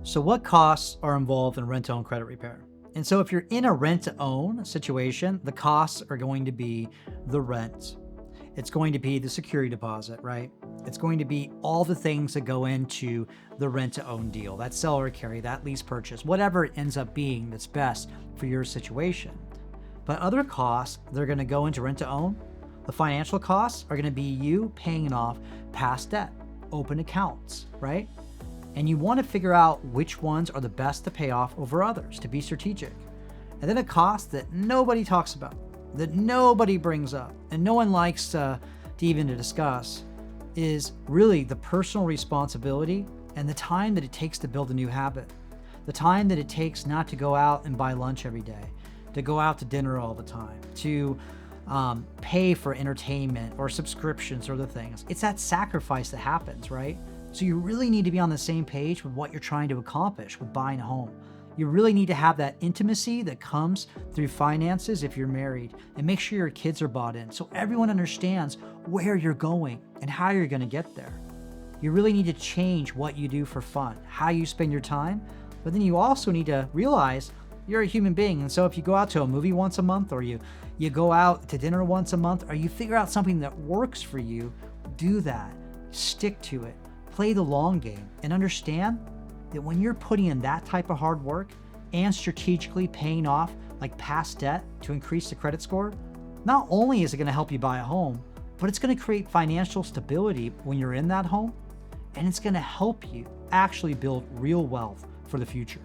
So what costs are involved in rent-to-own credit repair? And so if you're in a rent-to-own situation, the costs are going to be the rent. It's going to be the security deposit, right? It's going to be all the things that go into the rent-to-own deal, that seller carry, that lease purchase, whatever it ends up being that's best for your situation. But other costs that are going to go into rent-to-own, the financial costs are going to be you paying off past debt, open accounts, right? And you want to figure out which ones are the best to pay off over others, to be strategic. And then a cost that nobody talks about, that nobody brings up, and no one likes to even to discuss, is really the personal responsibility and the time that it takes to build a new habit. The time that it takes not to go out and buy lunch every day, to go out to dinner all the time, to pay for entertainment or subscriptions or other things. It's that sacrifice that happens, right? So you really need to be on the same page with what you're trying to accomplish with buying a home. You really need to have that intimacy that comes through finances if you're married, and make sure your kids are bought in so everyone understands where you're going and how you're going to get there. You really need to change what you do for fun, how you spend your time, but then you also need to realize you're a human being. And so if you go out to a movie once a month, or you go out to dinner once a month, or you figure out something that works for you, do that. Stick to it. Play the long game and understand that when you're putting in that type of hard work and strategically paying off like past debt to increase the credit score, not only is it going to help you buy a home, but it's going to create financial stability when you're in that home, and it's going to help you actually build real wealth for the future.